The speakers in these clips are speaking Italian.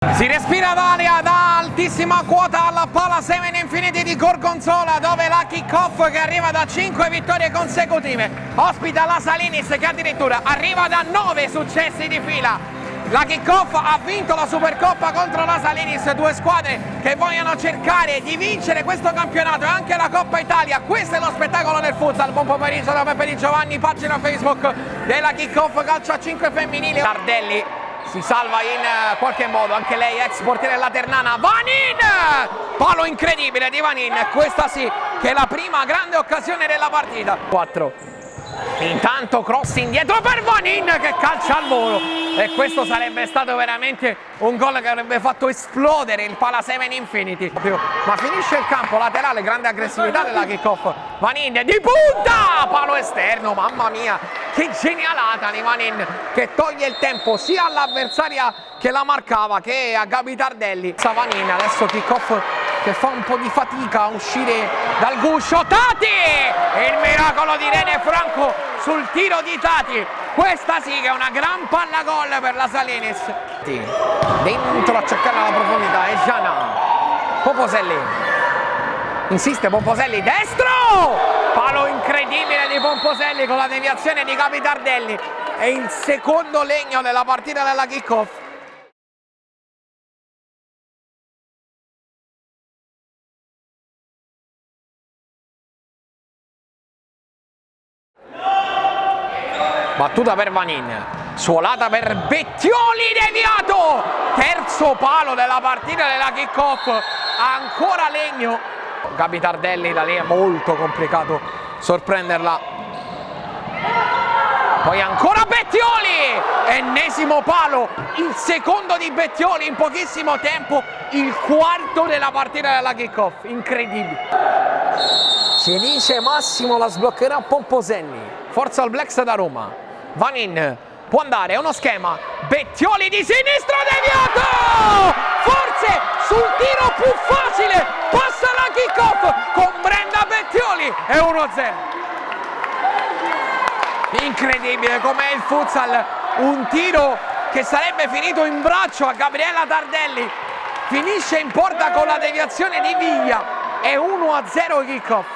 Si respira d'aria da altissima quota alla Pala 7 Infinity di Gorgonzola, dove la kick-off, che arriva da 5 vittorie consecutive, ospita la Salinis, che addirittura arriva da 9 successi di fila. La kick-off ha vinto la Supercoppa contro la Salinis, due squadre che vogliono cercare di vincere questo campionato e anche la Coppa Italia. Questo è lo spettacolo del futsal. Buon pomeriggio da Peppe Di Giovanni, pagina Facebook della kick-off calcio a 5 femminile. Tardelli si salva in qualche modo, anche lei ex portiere della Ternana. Vanin! Palo incredibile di Vanin, questa sì che è la prima grande occasione della partita. 4. Intanto cross indietro per Vanin che calcia al volo, e questo sarebbe stato veramente un gol che avrebbe fatto esplodere il Pala 7 Infinity. Ma finisce il campo laterale, grande aggressività della kickoff. Vanin di punta, palo esterno, mamma mia, che genialata di Vanin, che toglie il tempo sia all'avversaria che la marcava che a Gabi Tardelli. Vanin adesso kickoff che fa un po' di fatica a uscire dal guscio. Tati! Il miracolo di Irene Franco sul tiro di Tati. Questa sì che è una gran palla gol per la Salinis. Dentro a cercare la profondità è Gianna. Pomposelli insiste, Pomposelli destro, palo incredibile di Pomposelli con la deviazione di Gabi Tardelli. È il secondo legno della partita della kickoff. Battuta per Vanin, suolata per Bettioli, deviato, terzo palo della partita della kickoff, ancora legno. Gabi Tardelli, da lì è molto complicato sorprenderla. Poi ancora Bettioli, ennesimo palo, il secondo di Bettioli in pochissimo tempo, il quarto della partita della kickoff, incredibile. Ci dice Massimo, la sbloccherà Pomposelli, forza al Blacks da Roma. Vanin può andare, è uno schema, Bettioli di sinistra, deviato! Forse sul tiro più facile passa la kickoff con Brenda Bettioli, è 1-0. Incredibile com'è il futsal, un tiro che sarebbe finito in braccio a Gabriella Tardelli, finisce in porta con la deviazione di Viglia, è 1-0 kickoff.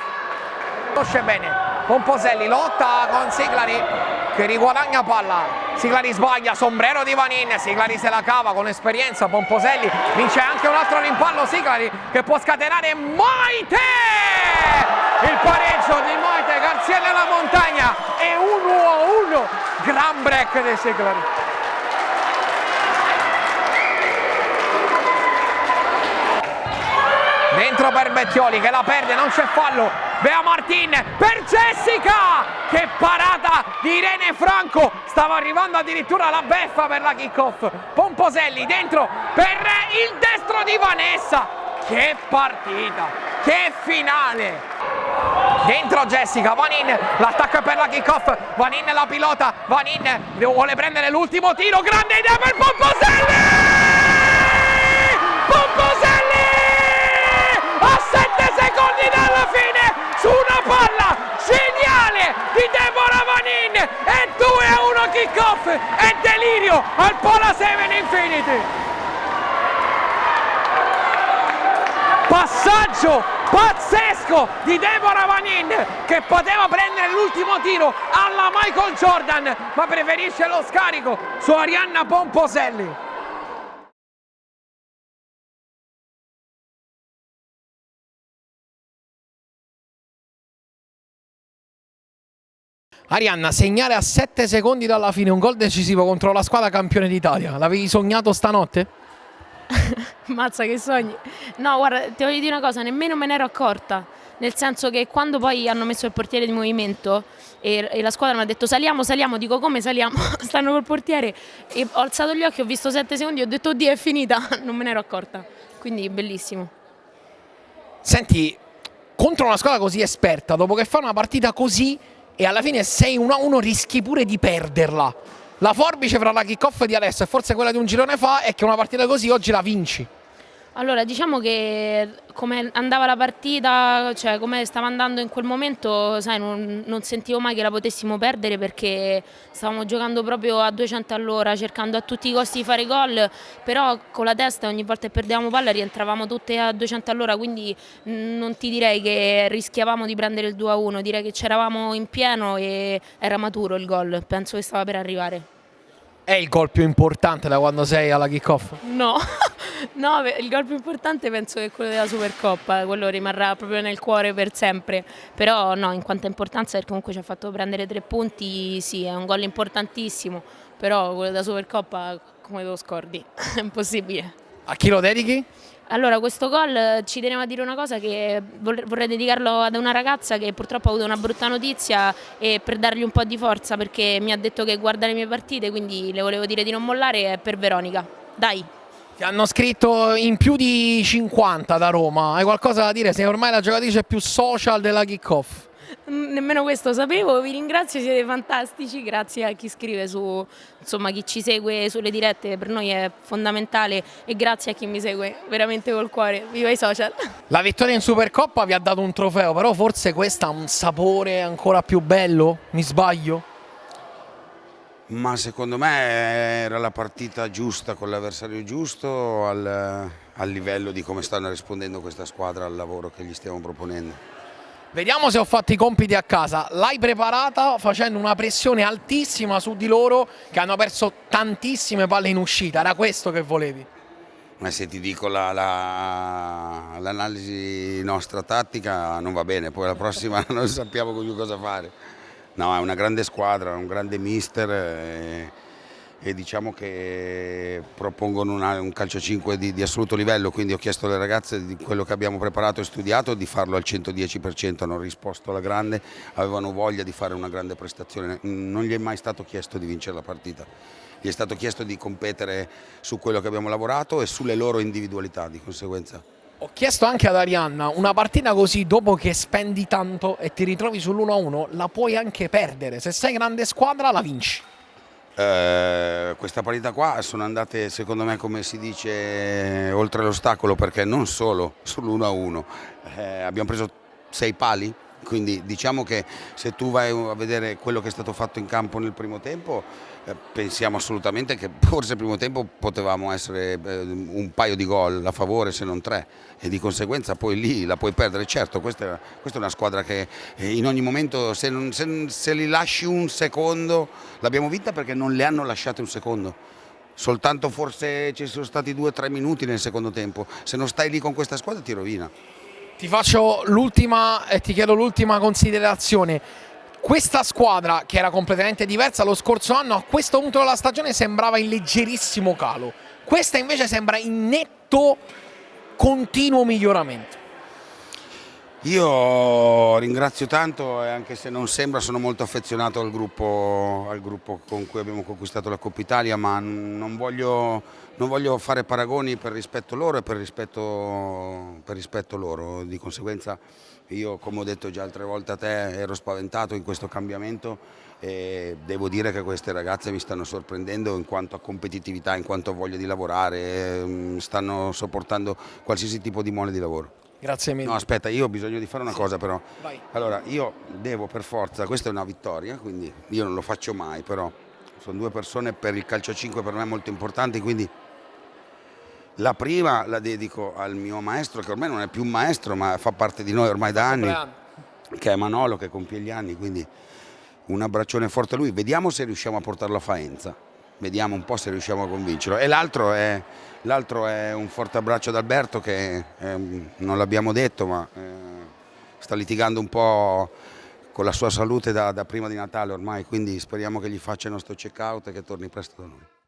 Conosce bene Pomposelli, lotta con Siglari che riguadagna palla, Siglari sbaglia, sombrero di Vanin, Siglari se la cava con esperienza, Pomposelli vince anche un altro rimpallo, Siglari che può scatenare Moite, il pareggio di Moite, Garzia nella montagna, è 1-1, gran break di Siglari. Dentro per Bettioli che la perde, non c'è fallo. Bea Martin per Jessica, che parata di Irene Franco, stava arrivando addirittura la beffa per la kickoff. Pomposelli dentro per il destro di Vanessa, che partita, che finale. Dentro Jessica, Vanin, l'attacco per la kickoff, Vanin la pilota, Vanin vuole prendere l'ultimo tiro, grande idea per Pomposelli! Pomposelli! A 7 secondi dalla fine, su una palla geniale di Deborah Vanin, e 2-1 kickoff, e delirio al Pala 7 Infinity. Passaggio pazzesco di Deborah Vanin, che poteva prendere l'ultimo tiro alla Michael Jordan, ma preferisce lo scarico su Arianna Pomposelli. Arianna, segnare a 7 secondi dalla fine un gol decisivo contro la squadra campione d'Italia, l'avevi sognato stanotte? Mazza che sogni. No, guarda, ti voglio dire una cosa, nemmeno me ne ero accorta, nel senso che quando poi hanno messo il portiere di movimento e la squadra mi ha detto saliamo, dico come saliamo? Stanno col portiere, e ho alzato gli occhi, ho visto 7 secondi e ho detto oddio è finita, non me ne ero accorta, quindi bellissimo. Senti, contro una squadra così esperta, dopo che fa una partita così e alla fine 6-1-1 rischi pure di perderla. La forbice fra la kickoff di adesso e forse quella di un girone fa è che una partita così oggi la vinci. Allora, diciamo che come andava la partita, cioè come stava andando in quel momento, sai, non sentivo mai che la potessimo perdere perché stavamo giocando proprio a 200 all'ora, cercando a tutti i costi di fare gol, però con la testa ogni volta che perdevamo palla rientravamo tutte a 200 all'ora, quindi non ti direi che rischiavamo di prendere il 2-1, direi che c'eravamo in pieno e era maturo il gol, penso che stava per arrivare. È il gol più importante da quando sei alla kick-off? No, no, il gol più importante penso che è quello della Supercoppa, quello rimarrà proprio nel cuore per sempre, però no, in quanto a importanza perché comunque ci ha fatto prendere 3 punti, sì, è un gol importantissimo, però quello della Supercoppa come te lo scordi, è impossibile. A chi lo dedichi? Allora, questo gol ci tenevo a dire una cosa che vorrei dedicarlo ad una ragazza che purtroppo ha avuto una brutta notizia e per dargli un po' di forza perché mi ha detto che guarda le mie partite, quindi le volevo dire di non mollare, è per Veronica. Dai! Ti hanno scritto in più di 50 da Roma. Hai qualcosa da dire? Sei ormai la giocatrice più social della kick-off. Nemmeno questo sapevo, vi ringrazio, siete fantastici, grazie a chi scrive su, insomma, chi ci segue sulle dirette, per noi è fondamentale e grazie a chi mi segue veramente col cuore, viva i social. La vittoria in Supercoppa vi ha dato un trofeo, però forse questa ha un sapore ancora più bello? Mi sbaglio? Ma secondo me era la partita giusta con l'avversario giusto al livello di come stanno rispondendo questa squadra al lavoro che gli stiamo proponendo. Vediamo se ho fatto i compiti a casa. L'hai preparata facendo una pressione altissima su di loro che hanno perso tantissime palle in uscita. Era questo che volevi? Ma se ti dico l'analisi nostra tattica non va bene, poi la prossima non sappiamo con più cosa fare. No, è una grande squadra, un grande mister e diciamo che propongono un calcio 5 di assoluto livello, quindi ho chiesto alle ragazze di quello che abbiamo preparato e studiato di farlo al 110%, hanno risposto alla grande, avevano voglia di fare una grande prestazione, non gli è mai stato chiesto di vincere la partita, gli è stato chiesto di competere su quello che abbiamo lavorato e sulle loro individualità, di conseguenza. Ho chiesto anche ad Arianna, una partita così dopo che spendi tanto e ti ritrovi sull'1-1 la puoi anche perdere, se sei grande squadra la vinci. Questa partita qua sono andate secondo me come si dice oltre l'ostacolo perché non solo sull'1-1, abbiamo preso 6 pali, quindi diciamo che se tu vai a vedere quello che è stato fatto in campo nel primo tempo pensiamo assolutamente che forse il primo tempo potevamo essere un paio di gol a favore se non 3 e di conseguenza poi lì la puoi perdere. Certo, questa è una squadra che in ogni momento se li lasci un secondo, l'abbiamo vinta perché non le hanno lasciate un secondo, soltanto forse ci sono stati 2 o 3 minuti nel secondo tempo, se non stai lì con questa squadra ti rovina. Ti faccio l'ultima e ti chiedo l'ultima considerazione. Questa squadra, che era completamente diversa lo scorso anno, a questo punto della stagione sembrava in leggerissimo calo. Questa invece sembra in netto continuo miglioramento. Io ringrazio tanto e anche se non sembra sono molto affezionato al gruppo con cui abbiamo conquistato la Coppa Italia, ma non voglio fare paragoni per rispetto loro e per rispetto loro. Di conseguenza io, come ho detto già altre volte a te, ero spaventato in questo cambiamento e devo dire che queste ragazze mi stanno sorprendendo in quanto a competitività, in quanto a voglia di lavorare, stanno sopportando qualsiasi tipo di mole di lavoro. Grazie mille. No, aspetta, io ho bisogno di fare una cosa però. Vai. Allora, io devo per forza, questa è una vittoria, quindi io non lo faccio mai, però sono 2 persone per il calcio 5 per me molto importanti, quindi la prima la dedico al mio maestro, che ormai non è più un maestro, ma fa parte di noi ormai da anni, che è Manolo, che compie gli anni, quindi un abbraccione forte a lui. Vediamo se riusciamo a portarlo a Faenza, vediamo un po' se riusciamo a convincerlo. E l'altro è un forte abbraccio ad Alberto che non l'abbiamo detto ma sta litigando un po' con la sua salute da prima di Natale ormai, quindi speriamo che gli faccia il nostro check out e che torni presto da noi.